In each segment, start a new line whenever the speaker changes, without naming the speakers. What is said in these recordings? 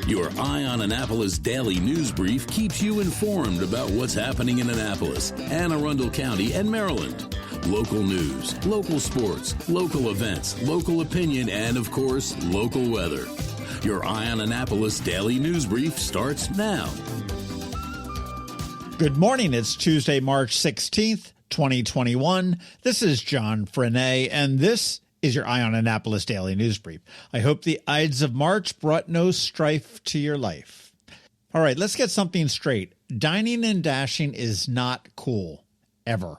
Your Eye on Annapolis daily news brief keeps you informed about what's happening in Annapolis and Arundel County and Maryland. Local news, local sports, local events, local opinion, and, of course, local weather. Your Eye on Annapolis daily news brief starts now.
Good morning. It's Tuesday, March 16th, 2021. This is John Frenaye, and this is your Eye on Annapolis daily news brief. I hope the Ides of March brought no strife to your life. All right, let's get something straight. Dining and dashing is not cool, ever.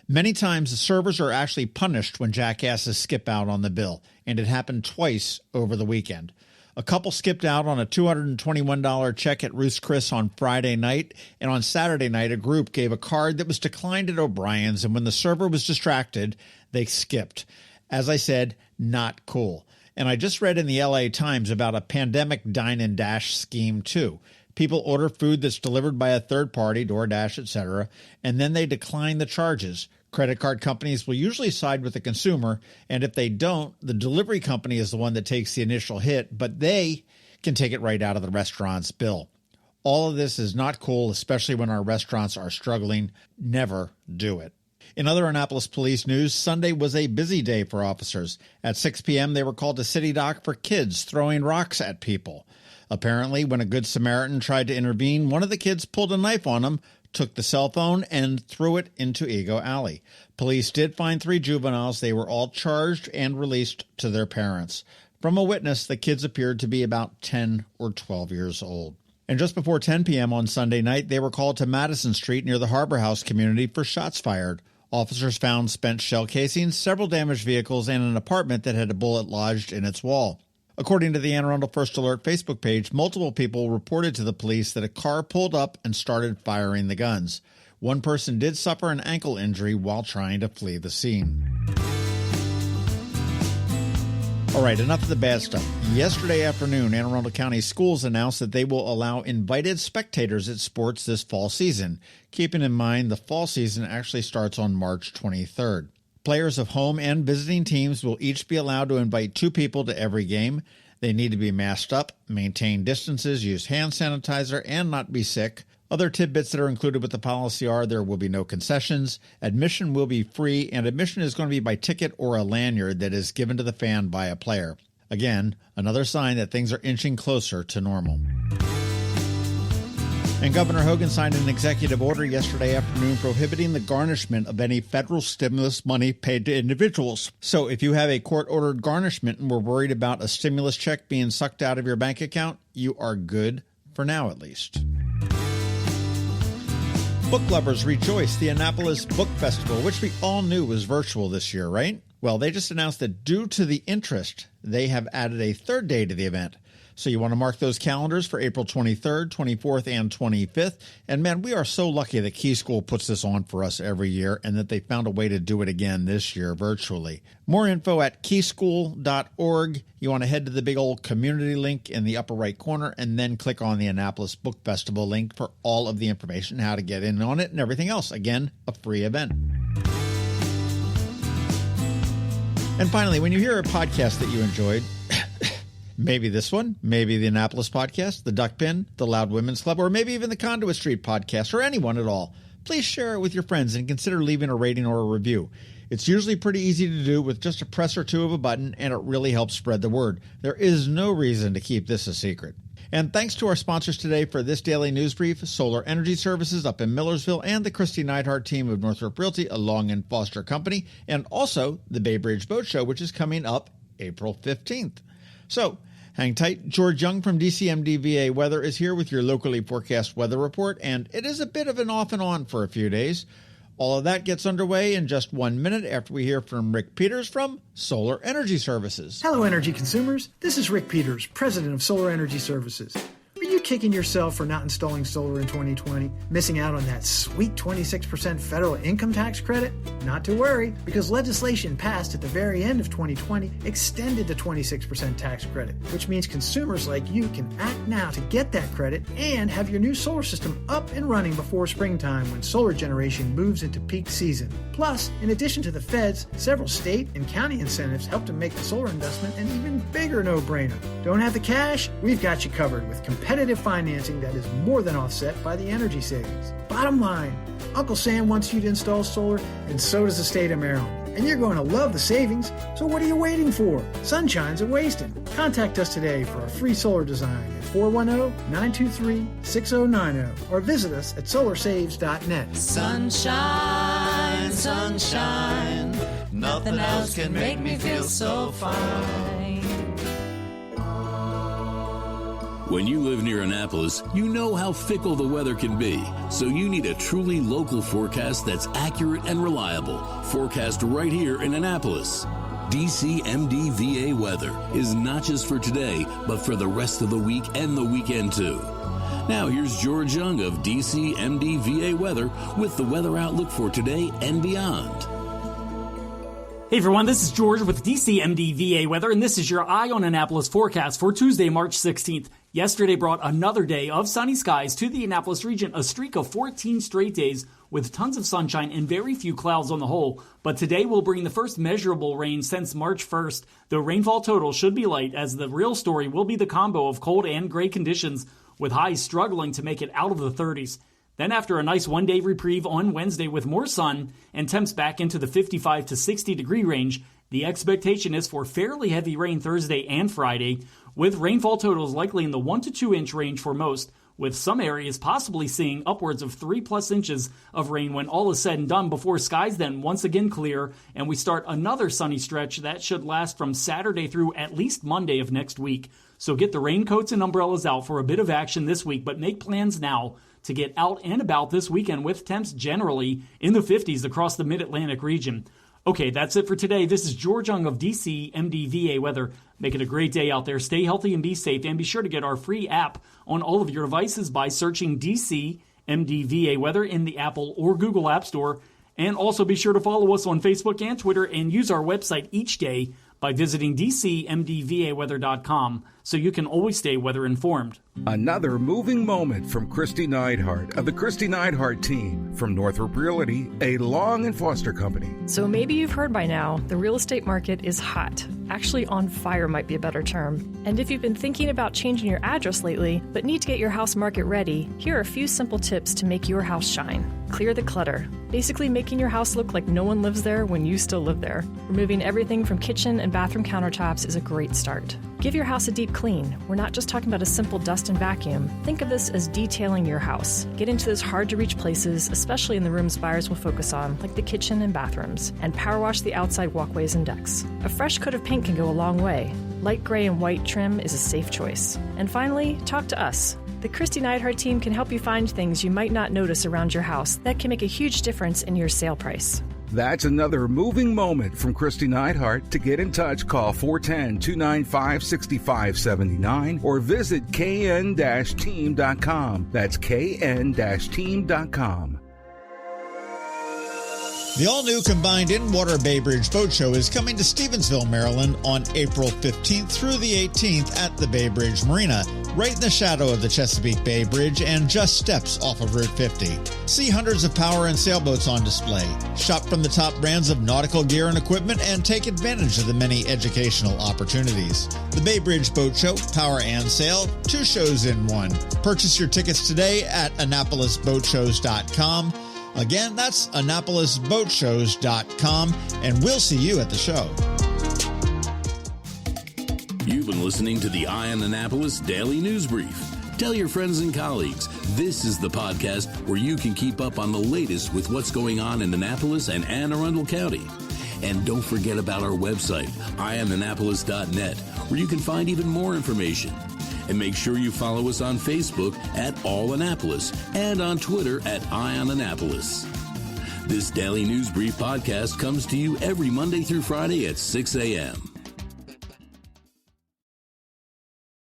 Many times the servers are actually punished when jackasses skip out on the bill, and it happened twice over the weekend. A couple skipped out on a $221 check at Ruth's Chris on Friday night, and on Saturday night a group gave a card that was declined at O'Brien's, and when the server was distracted, they skipped. As I said, not cool. And I just read in the LA Times about a pandemic dine and dash scheme too. People order food that's delivered by a third party, DoorDash, etc., and then they decline the charges. Credit card companies will usually side with the consumer, and if they don't, the delivery company is the one that takes the initial hit, but they can take it right out of the restaurant's bill. All of this is not cool, especially when our restaurants are struggling. Never do it. In other Annapolis police news, Sunday was a busy day for officers. At 6 p.m., they were called to City Dock for kids throwing rocks at people. Apparently, when a Good Samaritan tried to intervene, one of the kids pulled a knife on him, took the cell phone, and threw it into Ego Alley. Police did find 3 juveniles. They were all charged and released to their parents. From a witness, the kids appeared to be about 10 or 12 years old. And just before 10 p.m. on Sunday night, they were called to Madison Street near the Harbour House Community for shots fired. Officers found spent shell casings, several damaged vehicles, and an apartment that had a bullet lodged in its wall. According to the Anne Arundel First Alert Facebook page, multiple people reported to the police that a car pulled up and started firing the guns. One person did suffer an ankle injury while trying to flee the scene. All right, enough of the bad stuff. Yesterday afternoon, Arundel County Schools announced that they will allow invited spectators at sports this fall season, keeping in mind the fall season actually starts on March 23rd. Players of home and visiting teams will each be allowed to invite 2 people to every game. They need to be masked up, maintain distances, use hand sanitizer, and not be sick. Other tidbits that are included with the policy are there will be no concessions, admission will be free, and admission is going to be by ticket or a lanyard that is given to the fan by a player. Again, another sign that things are inching closer to normal. And Governor Hogan signed an executive order yesterday afternoon prohibiting the garnishment of any federal stimulus money paid to individuals. So if you have a court-ordered garnishment and were worried about a stimulus check being sucked out of your bank account, you are good for now at least. Book lovers rejoice. The Annapolis Book Festival, which we all knew was virtual this year, right? Well, they just announced that due to the interest, they have added a 3rd day to the event. So you want to mark those calendars for April 23rd, 24th, and 25th. And man, we are so lucky that Key School puts this on for us every year and that they found a way to do it again this year virtually. More info at keyschool.org. You want to head to the big old community link in the upper right corner and then click on the Annapolis Book Festival link for all of the information, how to get in on it, and everything else. Again, a free event. And finally, when you hear a podcast that you enjoyed, maybe this one, maybe the Annapolis podcast, the Duck Pin, the Loud Women's Club, or maybe even the Conduit Street podcast, or anyone at all, please share it with your friends and consider leaving a rating or a review. It's usually pretty easy to do with just a press or 2 of a button, and it really helps spread the word. There is no reason to keep this a secret. And thanks to our sponsors today for this daily news brief, Solar Energy Services up in Millersville and the Kristi Neidhardt Team of Northrop Realty, a Long and Foster company, and also the Bay Bridge Boat Show, which is coming up April 15th. So, hang tight. George Young from DCMDVA Weather is here with your locally forecast weather report, and it is a bit of an off and on for a few days. All of that gets underway in just 1 minute after we hear from Rick Peters from Solar Energy Services.
Hello, energy consumers. This is Rick Peters, president of Solar Energy Services. Are you kicking yourself for not installing solar in 2020, missing out on that sweet 26% federal income tax credit? Not to worry, because legislation passed at the very end of 2020 extended the 26% tax credit, which means consumers like you can act now to get that credit and have your new solar system up and running before springtime when solar generation moves into peak season. Plus, in addition to the feds, several state and county incentives help to make the solar investment an even bigger no-brainer. Don't have the cash? We've got you covered with competitive financing that is more than offset by the energy savings. Bottom line, Uncle Sam wants you to install solar, and so does the state of Maryland. And you're going to love the savings, so what are you waiting for? Sunshine's a wasting. Contact us today for a free solar design at 410-923-6090 or visit us at solarsaves.net.
Sunshine, sunshine, nothing else can make me feel so fine.
When you live near Annapolis, you know how fickle the weather can be. So you need a truly local forecast that's accurate and reliable. Forecast right here in Annapolis. DCMDVA weather is not just for today, but for the rest of the week and the weekend too. Now here's George Young of DCMDVA weather with the weather outlook for today and beyond.
Hey everyone, this is George with DCMDVA weather, and this is your Eye on Annapolis forecast for Tuesday, March 16th. Yesterday brought another day of sunny skies to the Annapolis region, a streak of 14 straight days with tons of sunshine and very few clouds on the whole. But today will bring the first measurable rain since March 1st. The rainfall total should be light, as the real story will be the combo of cold and gray conditions, with highs struggling to make it out of the 30s. Then after a nice one-day reprieve on Wednesday with more sun and temps back into the 55 to 60 degree range, the expectation is for fairly heavy rain Thursday and Friday, with rainfall totals likely in the 1 to 2 inch range for most, with some areas possibly seeing upwards of 3+ inches of rain when all is said and done, before skies then once again clear and we start another sunny stretch that should last from Saturday through at least Monday of next week. So get the raincoats and umbrellas out for a bit of action this week, but make plans now to get out and about this weekend with temps generally in the 50s across the Mid-Atlantic region. Okay, that's it for today. This is George Young of DCMDVA Weather. Make it a great day out there. Stay healthy and be safe. And be sure to get our free app on all of your devices by searching DCMDVA Weather in the Apple or Google App Store. And also be sure to follow us on Facebook and Twitter, and use our website each day by visiting DCMDVAweather.com so you can always stay weather informed.
Another moving moment from Kristi Neidhardt of the Kristi Neidhardt Team from Northrop Realty, a Long and Foster company.
So maybe you've heard by now, the real estate market is hot. Actually, on fire might be a better term. And if you've been thinking about changing your address lately, but need to get your house market ready, here are a few simple tips to make your house shine. Clear the clutter. Basically making your house look like no one lives there when you still live there. Removing everything from kitchen and bathroom countertops is a great start. Give your house a deep clean. We're not just talking about a simple dust and vacuum. Think of this as detailing your house. Get into those hard-to-reach places, especially in the rooms buyers will focus on, like the kitchen and bathrooms, and power wash the outside walkways and decks. A fresh coat of paint can go a long way. Light gray and white trim is a safe choice. And finally, talk to us. The Kristi Neidhardt Team can help you find things you might not notice around your house that can make a huge difference in your sale price.
That's another moving moment from Kristi Neidhardt. To get in touch, call 410-295-6579 or visit kn-team.com. That's kn-team.com.
The all-new combined in-water Bay Bridge Boat Show is coming to Stevensville, Maryland on April 15th through the 18th at the Bay Bridge Marina, right in the shadow of the Chesapeake Bay Bridge and just steps off of Route 50. See hundreds of power and sailboats on display. Shop from the top brands of nautical gear and equipment and take advantage of the many educational opportunities. The Bay Bridge Boat Show, Power and Sail, 2 shows in one. Purchase your tickets today at AnnapolisBoatShows.com. Again, that's AnnapolisBoatShows.com, and we'll see you at the show.
You've been listening to the Eye on Annapolis Daily News Brief. Tell your friends and colleagues, this is the podcast where you can keep up on the latest with what's going on in Annapolis and Anne Arundel County. And don't forget about our website, eyeonannapolis.net, where you can find even more information. And make sure you follow us on Facebook at All Annapolis and on Twitter at Eye on Annapolis. This Daily News Brief podcast comes to you every Monday through Friday at 6 a.m.